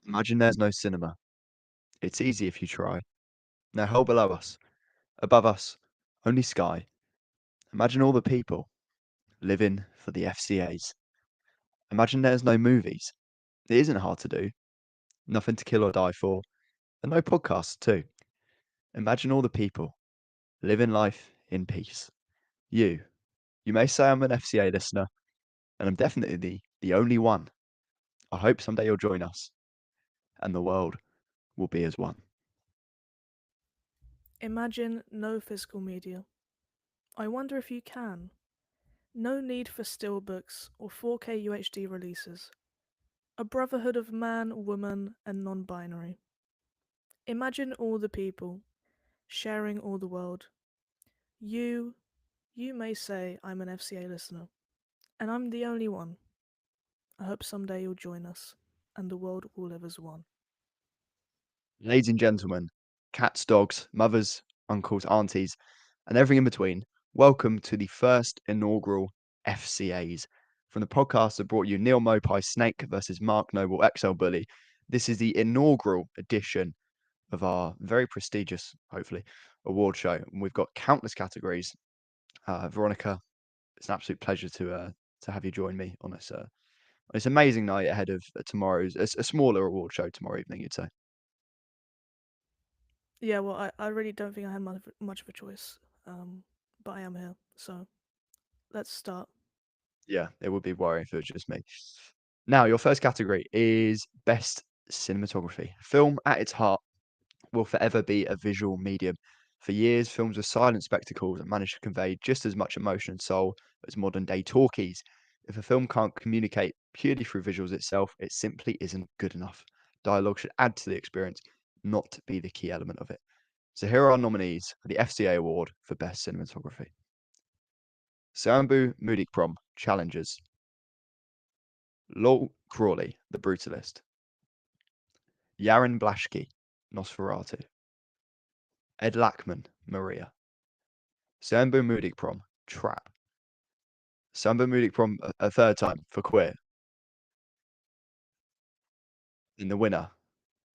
Imagine there's no cinema. It's easy if you try. No hell below us. Above us, only sky. Imagine all the people living for the FCAs. Imagine there's no movies. It isn't hard to do. Nothing to kill or die for. And no podcasts, too. Imagine all the people living life in peace. You. You may say I'm an FCA listener, and I'm definitely the only one. I hope someday you'll join us, and the world will be as one. Imagine no physical media. I wonder if you can. No need for steelbooks or 4K UHD releases. A brotherhood of man, woman, and non binary. Imagine all the people, sharing all the world. You, you may say I'm an FCA listener, and I'm the only one. I hope someday you'll join us, and the world will live as one. Ladies and gentlemen, cats, dogs, mothers, uncles, aunties, and everything in between, welcome to the first inaugural FCAs. From the podcast that brought you Neil Mopai Snake versus Mark Noble XL Bully, this is the inaugural edition of our very prestigious, hopefully, award show. And we've got countless categories. Veronica, it's an absolute pleasure to have you join me on this amazing night ahead of tomorrow's a smaller award show tomorrow evening. You'd say. Yeah, well, I really don't think I had much of a choice, but I am here, so let's start. Yeah, it would be worrying if it was just me. Now, your first category is best cinematography. Film at its heart will forever be a visual medium. For years, films were silent spectacles that managed to convey just as much emotion and soul as modern day talkies. If a film can't communicate purely through visuals itself, it simply isn't good enough. Dialogue should add to the experience, not be the key element of it. So here are our nominees for the FCA Award for Best Cinematography. Sambu Mudikprom, Challengers. Lol Crawley, The Brutalist. Yaron Blaschke, Nosferatu. Ed Lachman, Maria. Sambu Mudikprom, Trap. Sambu Mudikprom a third time for Queer. And the winner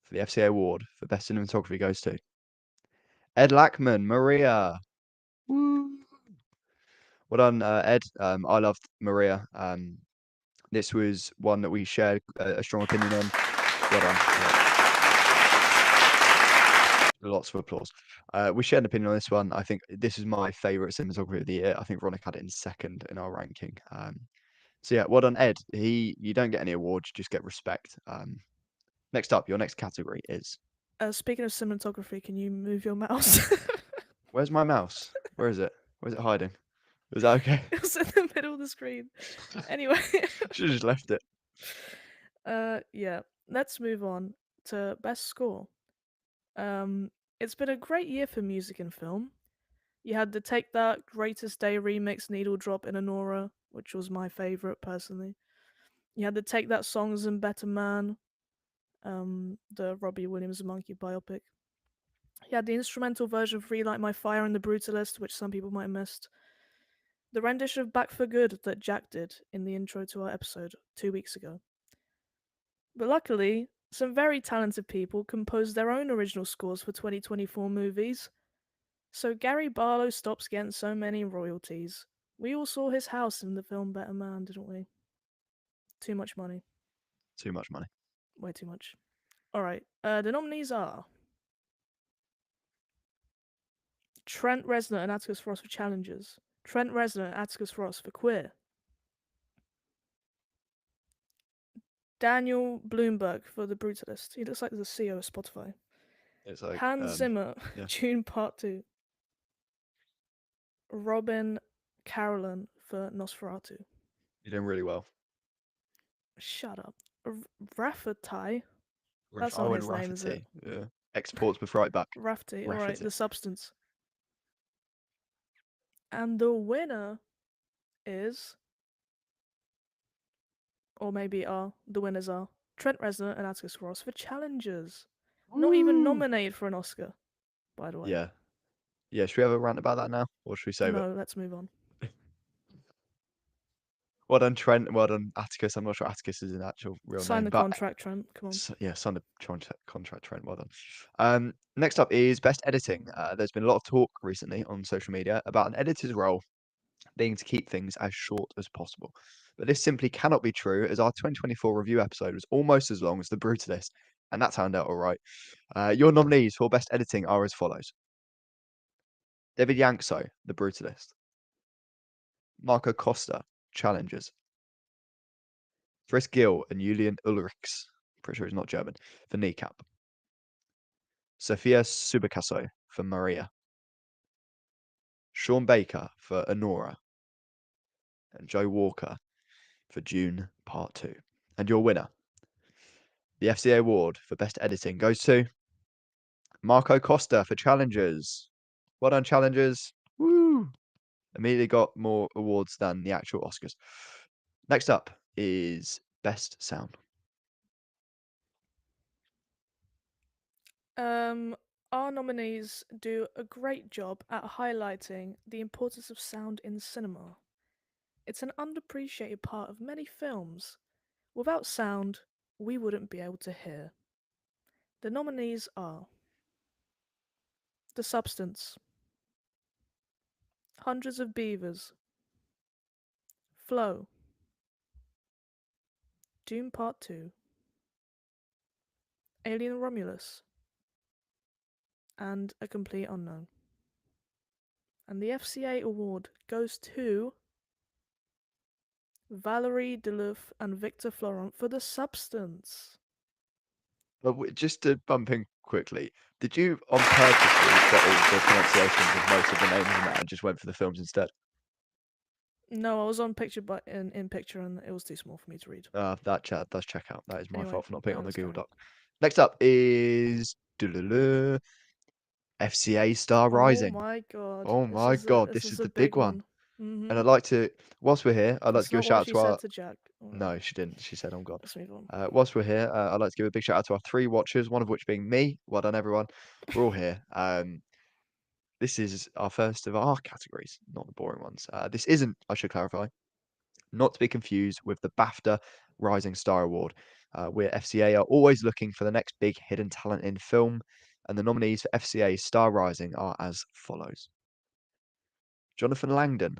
for the FCA Award for Best Cinematography goes to Ed Lachman, Maria. Woo! Well done, Ed. I loved Maria. This was one that we shared a strong opinion on. Well done. Yeah. Lots of applause. We shared an opinion on this one. I think this is my favourite cinematography of the year. I think Veronica had it in second in our ranking. So yeah, well done, Ed. You don't get any awards, you just get respect. Next up, your next category is Speaking of cinematography, can you move your mouse? where's my mouse? Where is it? Where's it hiding? Was that okay? It was in the middle of the screen. Anyway, Should have just left it. yeah, let's move on to best score. Um, it's been a great year for music and film. You had the Take That Greatest Day remix Needle Drop in Anora, which was my favorite personally. You had the Take That Songs and Better Man, the Robbie Williams Monkey biopic. You had the instrumental version of Relight My Fire and the Brutalist, which some people might have missed. The rendition of Back for Good that Jack did in the intro to our episode 2 weeks ago. But luckily, some very talented people composed their own original scores for 2024 movies, so Gary Barlow stops getting so many royalties. We all saw his house in the film Better Man, didn't we? Too much money. Too much money. Way too much. Alright, the nominees are Trent Reznor and Atticus Ross for Challengers, Trent Reznor and Atticus Ross for Queer, Daniel Bloomberg for The Brutalist. He looks like the CEO of Spotify. It's like Hans Zimmer, yeah, June Part 2. Robin Carolan for Nosferatu. you're doing really well. Shut up. Raffatai? That's I not went his name, is it? Rafferty. Yeah. Exports with right back. Rafty, alright, Rafferty. the substance. And the winner is, or maybe the winners are, Trent Reznor and Atticus Ross for Challengers. Not even Woo! nominated for an Oscar, by the way. Yeah. Yeah. Should we have a rant about that now? Or should we save it? No, let's move on. Well done, Trent. Well done, Atticus. I'm not sure Atticus is an actual real Sign name, the but contract, Trent. Come on. Yeah, signed a contract, Trent. Well done. Next up is best editing. There's been a lot of talk recently on social media about an editor's role being to keep things as short as possible. But this simply cannot be true, as our 2024 review episode was almost as long as The Brutalist, and that turned out all right. Your nominees for best editing are as follows: David Yankso, The Brutalist; Marco Costa, Challengers; Chris Gill and Julian Ulrichs, pretty sure he's not German, for Kneecap; Sofia Subicasso for Maria; Sean Baker for Honora; and Joe Walker for June Part 2. And your winner, the FCA award for best editing, goes to Marco Costa for Challengers. Well done, Challengers. Woo! Immediately got more awards than the actual Oscars. Next up is best sound. Um, our nominees do a great job at highlighting the importance of sound in cinema. It's an underappreciated part of many films. Without sound, we wouldn't be able to hear. The nominees are The Substance, Hundreds of Beavers, Flow, Dune Part 2, Alien Romulus, and A Complete Unknown. And the FCA award goes to Valerie Deluff and Victor Florent for The Substance. But just to bump in quickly, did you on purposely bottle the pronunciations of most of the names in that and just went for the films instead? No, I was on picture but in picture and it was too small for me to read. That chat does check out. That is my Anyway, fault for not putting it on the let's Google carry on. Doc. Next up is FCA Star Oh Rising. my god. Oh This my is a god, this this is was a the big big one. one. And Mhm. I'd like to, whilst we're here, I'd like to That's give a not shout what out she to our. said to Jack. No, she didn't. She said, "I'm God." Let's move on. Whilst we're here, I'd like to give a big shout out to our 3 watchers, one of which being me. Well done, everyone. We're all here. This is our first of our categories, not the boring ones. This isn't, I should clarify, not to be confused with the BAFTA Rising Star Award, where FCA are always looking for the next big hidden talent in film, and the nominees for FCA Star Rising are as follows: Jonathan Langdon,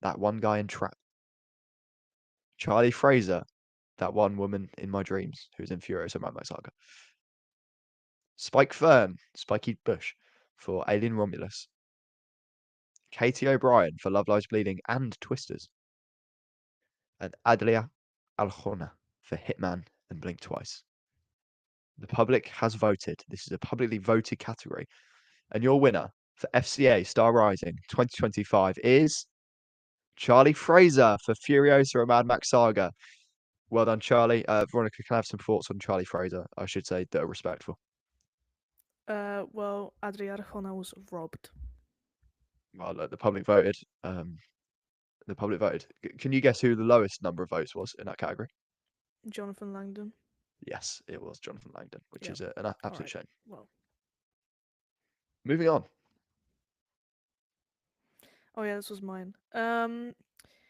that one guy in Trap; Charlie Fraser, that one woman in my dreams who's in Furiosa Moonlight Saga; Spike Fern, Spiky Bush, for Alien Romulus; Katie O'Brien for Love Lies Bleeding and Twisters; and Adlia Aljona for Hitman and Blink Twice. The public has voted. This is a publicly voted category. And your winner for FCA Star Rising 2025 is Charlie Fraser for Furiosa and Mad Max Saga. Well done, Charlie. Veronica, can I have some thoughts on Charlie Fraser? I should say that are respectful. Well, Adriarjona was robbed. Well, look, the public voted. The public voted. Can you guess who the lowest number of votes was in that category? Jonathan Langdon. Yes, it was Jonathan Langdon, which Yep. is an All absolute right. shame. Well. Moving on. Oh yeah, this was mine.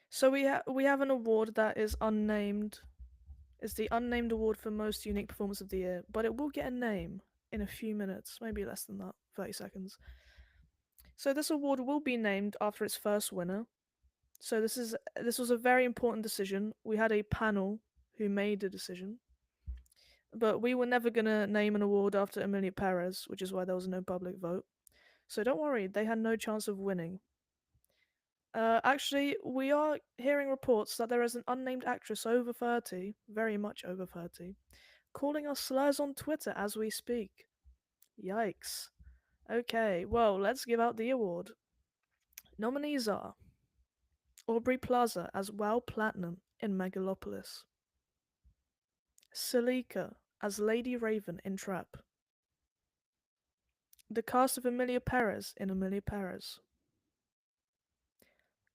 So we have an award that is unnamed. It's the unnamed award for most unique performance of the year, but it will get a name in a few minutes, maybe less than that, 30 seconds. So this award will be named after its first winner. So this was a very important decision. We had a panel who made the decision, but we were never gonna name an award after Emilia Perez, which is why there was no public vote. So don't worry, they had no chance of winning. Actually, we are hearing reports that there is an unnamed actress over 30, very much over 30, calling us slurs on Twitter as we speak. Yikes. Okay, well, let's give out the award. Nominees are Aubrey Plaza as WoW Platinum in Megalopolis, Salika as Lady Raven in Trap, the cast of Emilia Perez in Emilia Perez,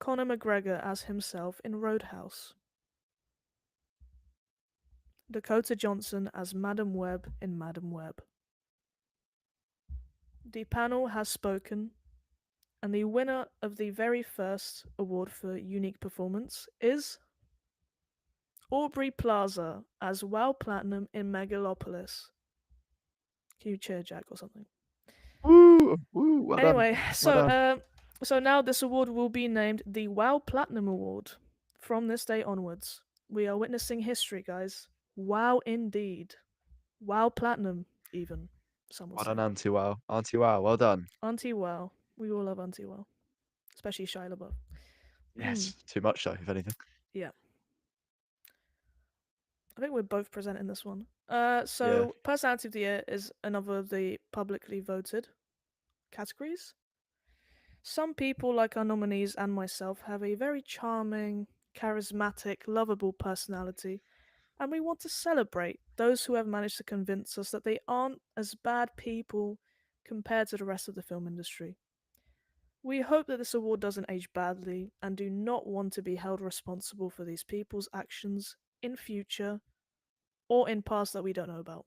Conor McGregor as himself in Roadhouse, Dakota Johnson as Madam Web in Madam Web. The panel has spoken, and the winner of the very first award for unique performance is Aubrey Plaza as WoW Platinum in Megalopolis. Can you cheer, Jack, or something? Woo! Woo! Well done. Anyway, Well done. so now this award will be named the WoW Platinum Award from this day onwards. We are witnessing history, guys. Wow, indeed. WoW Platinum, even some will Well done, say. Auntie Wow. Auntie Wow, well done. Auntie WoW. We all love Auntie WoW, especially Shia LaBeouf. Yes, too much so, if anything. Yeah, I think we're both present in this one. Yeah. So Personality of the Year is another of the publicly voted categories. Some people, like our nominees and myself, have a very charming, charismatic, lovable personality, and we want to celebrate those who have managed to convince us that they aren't as bad people compared to the rest of the film industry. We hope that this award doesn't age badly and do not want to be held responsible for these people's actions in future or in past that we don't know about.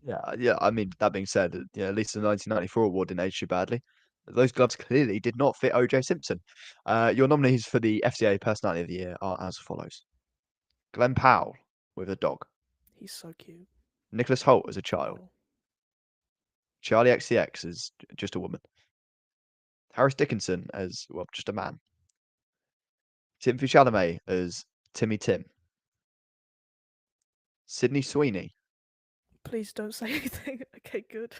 Yeah. I mean, that being said, at least the 1994 award didn't age too badly. Those gloves clearly did not fit O.J. Simpson. Your nominees for the FCA Personality of the Year are as follows: Glenn Powell with a dog, He's so cute. Nicholas Hoult as a child, Oh, Charlie XCX as just a woman, Harris Dickinson as, well, just a man, Timothy Chalamet as Timmy Tim, Sydney Sweeney please don't say anything. Okay, good.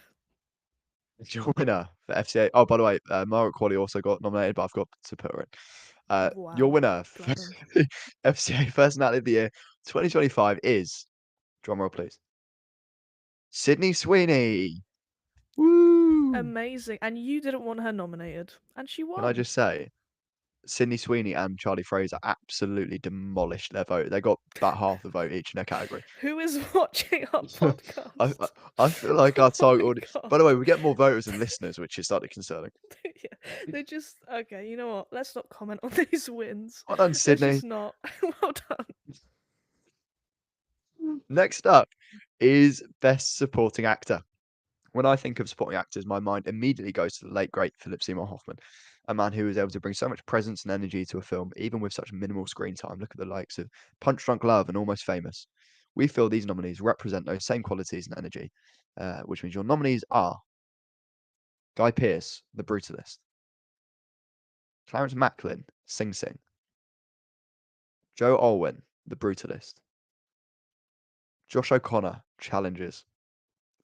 is your winner for FCA. Oh, by the way, Margaret Qualley also got nominated, but I've got to put her in. Your Wow. winner for Platinum. the FCA Personality of the Year 2025 is, drumroll please, Sydney Sweeney. Woo! Amazing. And you didn't want her nominated. And she Can I won. just say, Sydney Sweeney and Charlie Fraser absolutely demolished their vote. They got about half the vote each in their category. Who is watching our I, I podcast? I feel like our Oh target my audience. god. By the way, we get more voters than listeners, which is slightly concerning. Yeah, they just okay. You know what? Let's not comment on these wins. Well done, Let's just Sydney. not. Well done. Next up is Best Supporting Actor. When I think of supporting actors, my mind immediately goes to the late great Philip Seymour Hoffman, a man who was able to bring so much presence and energy to a film, even with such minimal screen time. Look at the likes of Punch Drunk Love and Almost Famous. We feel these nominees represent those same qualities and energy, which means your nominees are Guy Pearce, The Brutalist, Clarence Macklin, Sing Sing, Joe Alwyn, The Brutalist, Josh O'Connor, Challenges.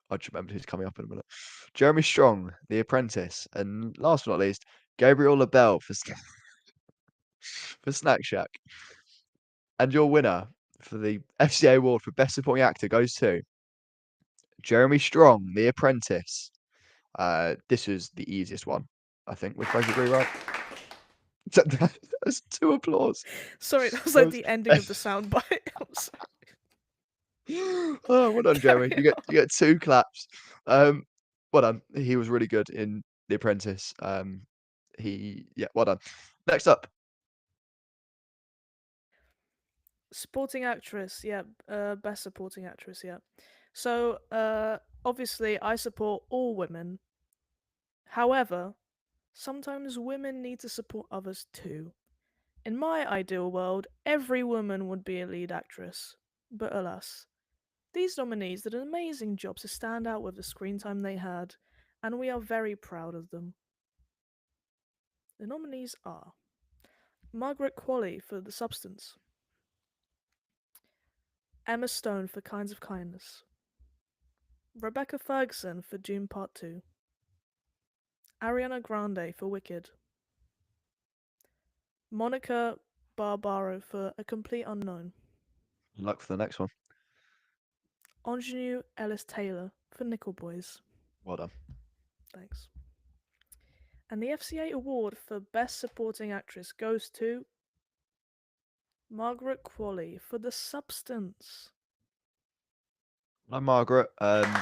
I just remembered who's coming up in a minute. Jeremy Strong, The Apprentice, and last but not least, Gabriel LaBelle for for Snack Shack. And your winner for the FCA award for Best Supporting Actor goes to Jeremy Strong, The Apprentice. This was the easiest one, I think. Would both agree, right? That's two applause. Sorry, that was That like was. the ending of the soundbite. I'm sorry. Oh, well done, Jeremy. Carry You get on. you get two claps. Well done. He was really good in The Apprentice. Well done. Next up, Supporting actress, yeah. Best supporting actress, yeah. So, obviously, I support all women. However, sometimes women need to support others too. In my ideal world, every woman would be a lead actress. But alas, these nominees did an amazing job to stand out with the screen time they had, and we are very proud of them. The nominees are Margaret Qualley for The Substance, Emma Stone for Kinds of Kindness, Rebecca Ferguson for Dune Part 2, Ariana Grande for Wicked, Monica Barbaro for A Complete Unknown, luck for the next one. Ingenue Ellis Taylor for Nickel Boys. Well done. Thanks. And the FCA award for Best Supporting Actress goes to Margaret Qualley for The Substance. Hi, Margaret. Yeah,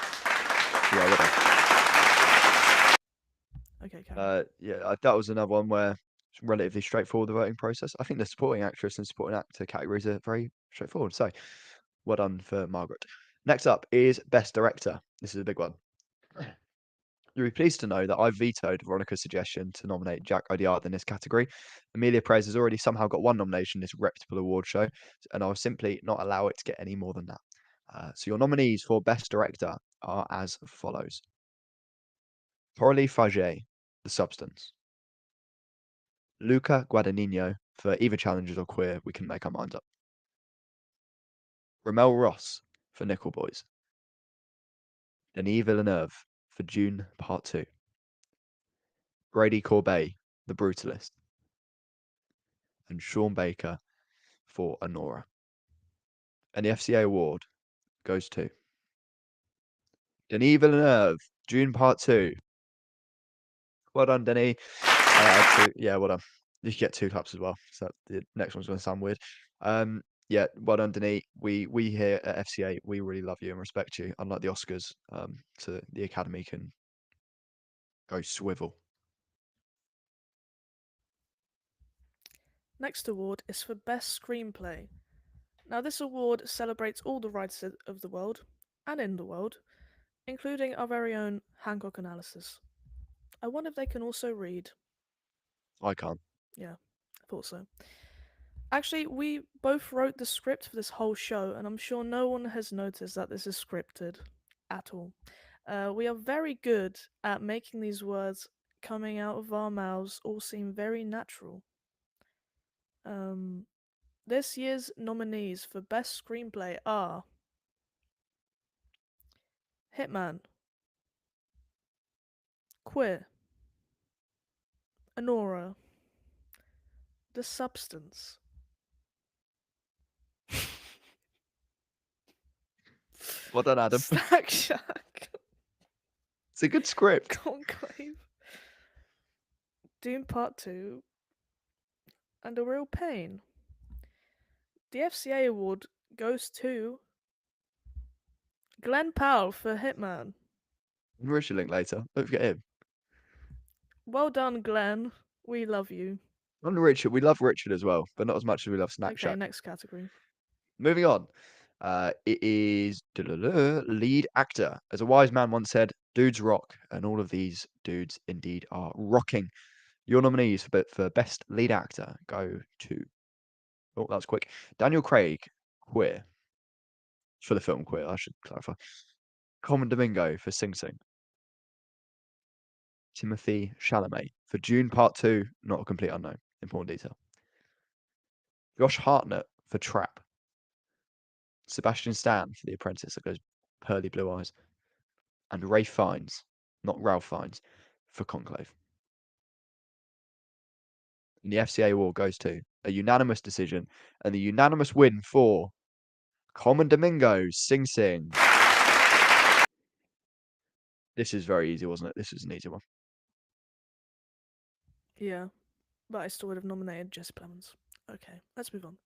well Okay, carry on. done. That was another one where it's relatively straightforward, the voting process. I think the supporting actress and supporting actor categories are very straightforward. So, well done for Margaret. Next up is Best Director. This is a big one. You'll be pleased to know that I vetoed Veronica's suggestion to nominate Jack Odiard in this category. Amelia Perez has already somehow got one nomination in this reputable award show, and I'll simply not allow it to get any more than that. So your nominees for Best Director are as follows. Coralie Faget, The Substance. Luca Guadagnino for Either Challengers or Queer, we can make our minds up. Ramel Ross for Nickel Boys. Denis Villeneuve for Dune Part 2. Brady Corbet, The Brutalist. And Sean Baker for Anora. And the FCA award goes to Denis Villeneuve, Dune Part 2. Well done, Denis. Yeah, well done. You should get 2 claps as well. So the next one's going to sound weird. Yeah, well done, Denis. We here at FCA, we really love you and respect you. Unlike the Oscars, so the Academy can go swivel. Next award is for Best Screenplay. Now, this award celebrates all the writers of the world, and in the world, including our very own Hancock Analysis. I wonder if they can also read. I can't. Yeah, I thought so. Actually, we both wrote the script for this whole show, and I'm sure no one has noticed that this is scripted at all. We are very good at making these words coming out of our mouths all seem very natural. This year's nominees for Best Screenplay are Hitman, Queer, Anora, The Substance. Well done, Adam. Snack Shack. It's a good script. Conclave. Dune Part 2. And A Real Pain. The FCA award goes to Glenn Powell for Hitman. Richard link later. Don't forget him. Well done, Glenn. We love you. On Richard, we love Richard as well, but not as much as we love Snack Okay, Shack. next category. Moving on. It is lead actor. As a wise man once said, dudes rock, and all of these dudes indeed are rocking. Your nominees for best lead actor go to, oh, that's quick, Daniel Craig, Queer, for the film Queer, I should clarify. Common Domingo for Sing Sing. Timothy Chalamet for Dune Part 2, not a complete unknown, important detail. Josh Hartnett for Trap. Sebastian Stan for The Apprentice, that goes pearly blue eyes. And Ray Fiennes, not Ralph Fiennes, for Conclave. And the FCA award goes to a unanimous decision and the unanimous win for Common Domingo, Sing Sing. This is very easy, wasn't it? This was an easy one. Yeah, but I still would have nominated Jesse Plemons. Okay, let's move on.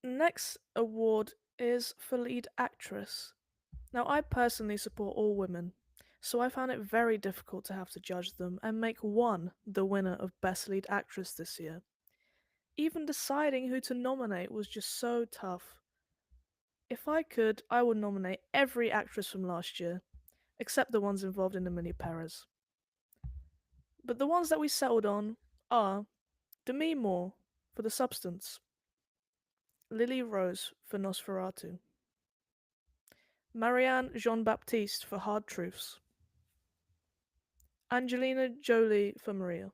Next award is for lead actress. Now, I personally support all women, so I found it very difficult to have to judge them and make one the winner of Best Lead Actress this year. Even deciding who to nominate was just so tough. If I could, I would nominate every actress from last year, except the ones involved in Amelia Perez. But the ones that we settled on are Demi Moore for The Substance, Lily Rose for Nosferatu, Marianne Jean-Baptiste for Hard Truths, Angelina Jolie for Maria,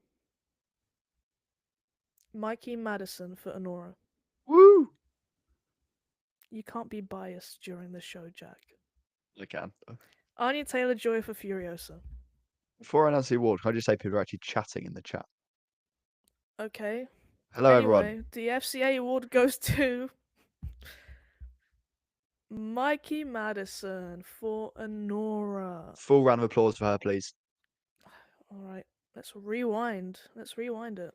Mikey Madison for Honora. Woo! You can't be biased during the show, Jack. I can. Anya Taylor-Joy for Furiosa. Before I announce the award, can I just say people are actually chatting in the chat? Okay. Hello, everyone. Anyway, the FCA award goes to Mikey Madison for Honora. Full round of applause for her, please. Alright, let's rewind. Let's rewind it.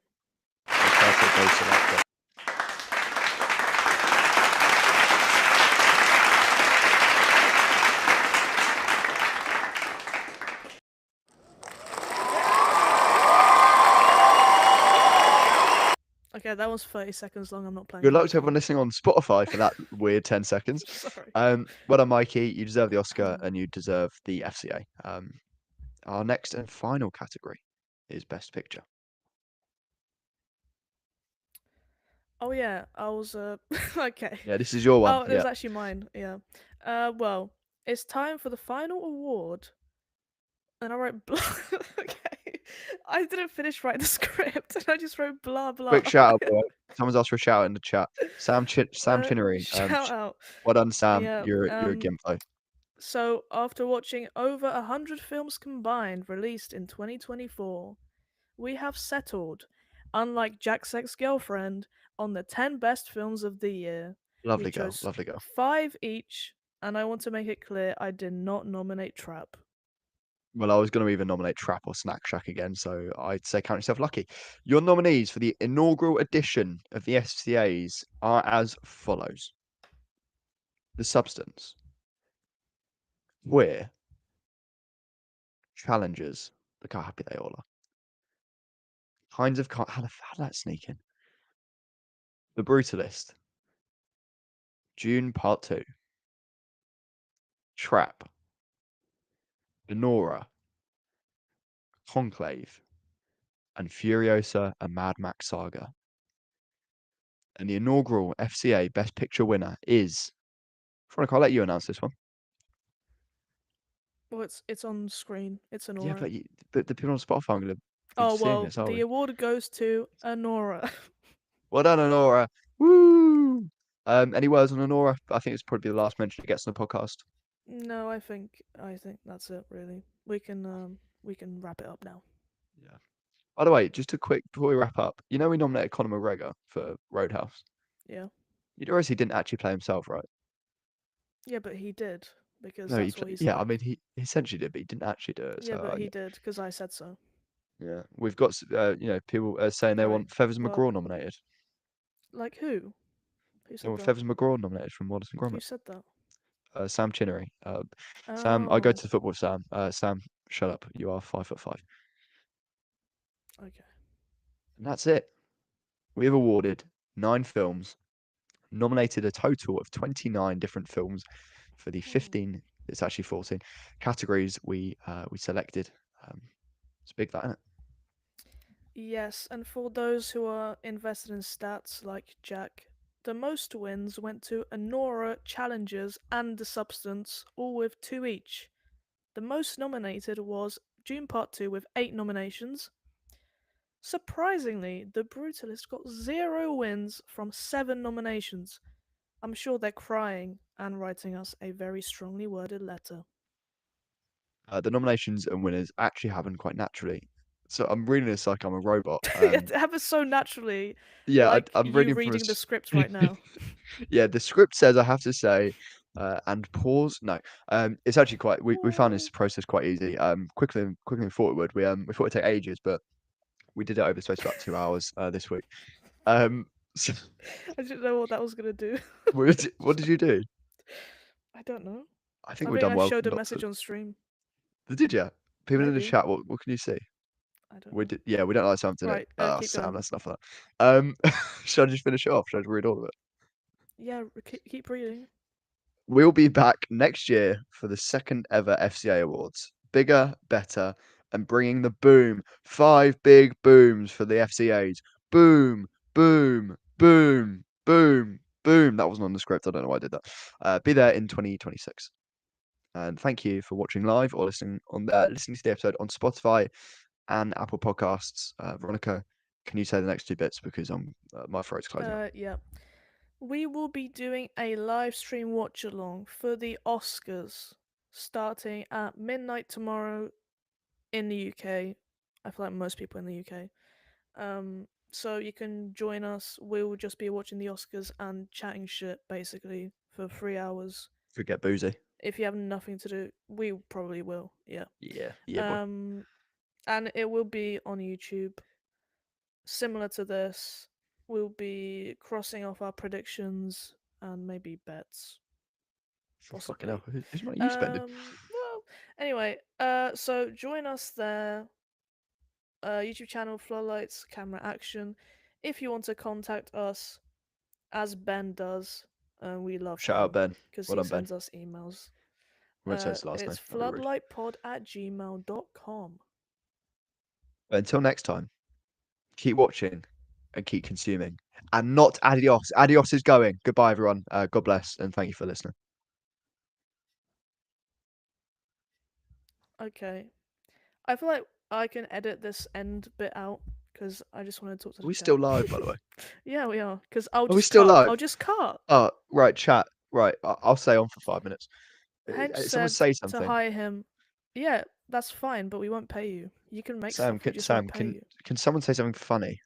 Okay, that was 30 seconds long. I'm not playing. Good luck to everyone listening on Spotify for that weird 10 seconds. Sorry. Well done, Mikey. You deserve the Oscar and you deserve the FCA. Our next and final category is Best Picture. Oh yeah, I was okay. Yeah, this is your one. Oh, it Yeah. was actually mine. Yeah. Well, it's time for the final award, and I wrote blah. Okay, I didn't finish writing the script, and I just wrote blah blah. Quick shout out, boy. Someone's asked for a shout out in the chat. Sam Chinnery. Shout out. Well done, Sam. Yeah. You're a Gimpo. So after watching over 100 films combined released in 2024, we have settled, unlike Jack's ex-girlfriend, on the 10 best films of the year. We Lovely girl. chose Lovely girl. 5 each, and I want to make it clear I did not nominate Trap. Well, I was going to either nominate Trap or Snack Shack again, so I'd say count yourself lucky. Your nominees for the inaugural edition of the FCAs are as follows: The Substance, Queer, Challengers. Look how happy they all are. Kinds of how did that sneak in? The Brutalist, June Part Two, Trap, Denora, Conclave, and Furiosa: A Mad Max Saga. And the inaugural FCA Best Picture winner is. Veronica, I'll let you announce this one. Well, it's on screen. It's Yeah, Anora. but the people on Spotify aren't going to be Oh seeing well, this, are the we? award goes to Anora. Well done, Honora. Woo! Any words on Honora? I think it's probably the last mention it gets on the podcast. No, I think that's it. Really, we can wrap it up now. Yeah. By the way, just a quick before we wrap up, you know we nominated Conor McGregor for Roadhouse. Yeah, You notice he didn't actually play himself, right? yeah, but he did because No, that's what he yeah, I said. mean he essentially did, but he didn't actually do it. Yeah, So but he did because I said so. yeah, we've got people saying they Right. want Feathers Well, McGraw nominated. like who? Who They said want that? Feathers McGraw nominated from Wallace and Who Gromit. said that? Sam Chinnery. Sam, I go Oh, to the football with Sam. Sam, shut up. You are 5'5". okay. And that's it. We have awarded 9 films, nominated a total of 29 different films for the Hmm. 15. It's actually 14 categories we selected. Um, it's big, that, isn't it? Yes, and for those who are invested in stats like Jack, the most wins went to Anora, Challengers, and The Substance, all with 2 each. The most nominated was June Part 2 with 8 nominations. Surprisingly, The Brutalist got 0 wins from 7 nominations. I'm sure they're crying and writing us a very strongly worded letter. The nominations and winners actually happen quite naturally. So I'm reading this like I'm a robot. It happens so naturally, Yeah, like I'm you reading from a. reading the script right now. Yeah, the script says I have to say, and pause. No, it's actually quite. We found this process quite easy. Quickly and forward. We thought it'd take ages, but we did it over the space of about 2 hours this week. So I didn't know what that was gonna do. what did you do? I don't know. I think I we've think done I well showed a not to. message on stream. Did you? People in the Maybe. chat, what can you see? I don't We know. did. Yeah, we don't like Sam today. Right, Oh, keep Sam, going. that's enough of that. Should I just finish it off? Should I just read all of it? Yeah, keep reading. We'll be back next year for the second ever FCA Awards. Bigger, better, and bringing the boom. 5 big booms for the FCAs. Boom, boom, boom, boom, boom. That wasn't on the script. I don't know why I did that. Be there in 2026. And thank you for watching live or listening to the episode on Spotify and Apple Podcasts. Veronica, can you say the next 2 bits because my throat's closing up. Yeah. We will be doing a live stream watch along for the Oscars starting at midnight tomorrow in the UK. I feel like most people in the UK. So you can join us. We'll just be watching the Oscars and chatting shit basically for 3 hours. Could get boozy. If you have nothing to do, we probably will. Yeah. Yeah, yeah, boy. Um, and it will be on YouTube. Similar to this, we'll be crossing off our predictions and maybe bets, Fucking hell. possibly. Who's money you spending? Well, anyway, so join us there. YouTube channel Floodlights Camera Action. If you want to contact us, as Ben does, we love Shout out Ben Ben. because Well he done, Ben. sends us emails. We won't say his last name. It's That'd be rude. floodlightpod@gmail.com. But until next time, keep watching and keep consuming. And not adios. Adios is going. Goodbye, everyone. God bless, and thank you for listening. Okay. I feel like I can edit this end bit out because I just want to talk to Are the we chat. still live, by the way? Yeah, we are. Because I'll Are we just still cut. live? I'll just cut. Oh, right, chat. Right, I'll stay on for 5 minutes. Hench Someone said say to something. hire him. Yeah, that's fine, but we won't pay you. You can make Sam, stuff, we can, just won't Sam, pay can you. can someone say something funny?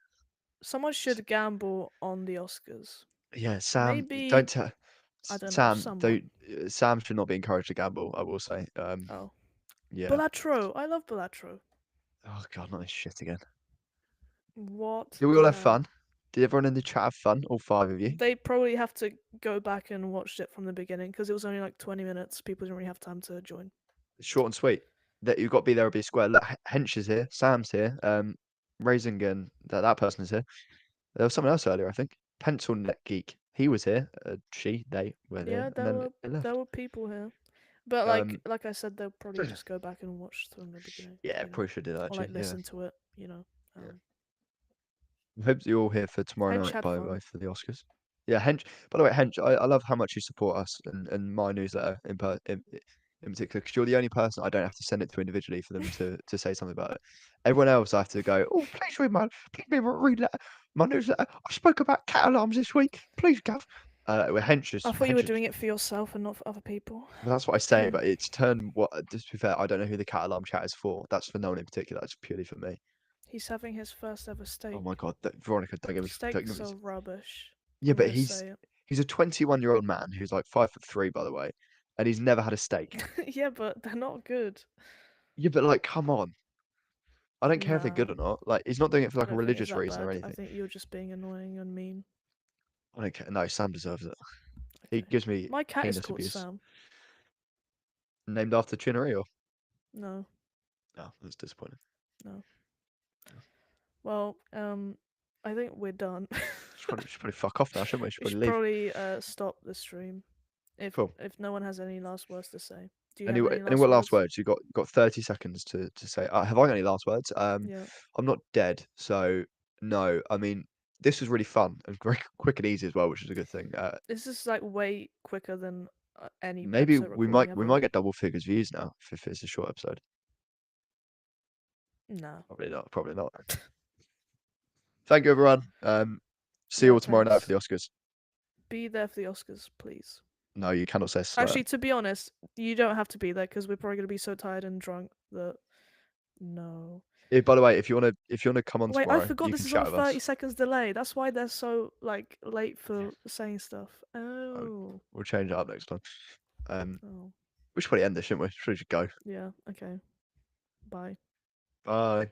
Someone should gamble on the Oscars. Yeah, Sam, Maybe, don't tell. I don't know, Sam, someone. don't. Sam should not be encouraged to gamble. I will say. Oh. Yeah. Bellatro. I love Bellatro. Oh God, not this shit again. What Did we all the have hell? fun? Did everyone in the chat have fun? All five of you? They probably have to go back and watch it from the beginning because it was only like 20 minutes. People didn't really have time to join. Short and sweet. That you've got to be there or be square. Look, Hench is here. Sam's here. Raisingen, that person is here. There was someone else earlier, I think. Pencil Neck Geek. He was here. They were here, Yeah, and there then were they there left. were people here, but Um, like I said, they'll probably just go back and watch from the beginning, yeah, probably should do that or like actually. Yeah, listen to it, you know. yeah. Um, I hope you're all here for tomorrow Hench night, had by the way, fun. for the Oscars. Yeah, Hench. By the way, Hench, I love how much you support us and my newsletter in particular, because you're the only person I don't have to send it to individually for them to say something about it. Everyone else, I have to go. Oh, read my newsletter. I spoke about cat alarms this week. Please, Gav. Well, I thought you were Hench doing it for yourself and not for other people. well, that's what I say, but it's turned what. Just to be fair, I don't know who the cat alarm chat is for. That's for no one in particular. That's purely for me. He's having his first ever Oh my steak. god, Veronica, don't give Steaks me. are rubbish. Yeah, I'm but gonna say it. he's a 21-year-old man who's like 5'3", by the way, and he's never had a steak. Yeah, but they're not good. Yeah, but like, come on. I don't care if they're Nah, good or not. Like, he's not doing it for I like a don't think it's religious that reason or bad. I anything. think you're just being annoying and mean. I don't care. No, Sam deserves it. He Okay. gives me My cat is heinous called abuse. Sam. Named after Chinnery or? No, No, that's disappointing. no. Well, I think we're done. Should probably fuck off now, shouldn't we? Should We probably should leave. probably stop the stream Cool. if no one has any last words to say. Do you have Anyway, any any last what last words? words? You got 30 seconds to say. Have I got any last words? Yeah. I'm not dead, so no. I mean, this was really fun and very quick and easy as well, which is a good thing. This is like way quicker than any Maybe episode recording we ever. might get double figures views now if it's a short episode. Nah. Probably not. Probably not. Thank you, everyone. See you Yeah, all tomorrow night for thanks. the Oscars. Be there for the Oscars, please. No, you cannot say a slur. Actually, to be honest, you don't have to be there because we're probably gonna be so tired and drunk that no. By the way, if you wanna come on Wait, I tomorrow, forgot you this can is on chat a with 30 us. seconds delay. That's why they're so like late Yeah, for saying stuff. oh, Oh. we'll change it up next time. Um, Oh. we should probably end this, shouldn't we? Should we just go? Yeah. Okay. Bye. Bye.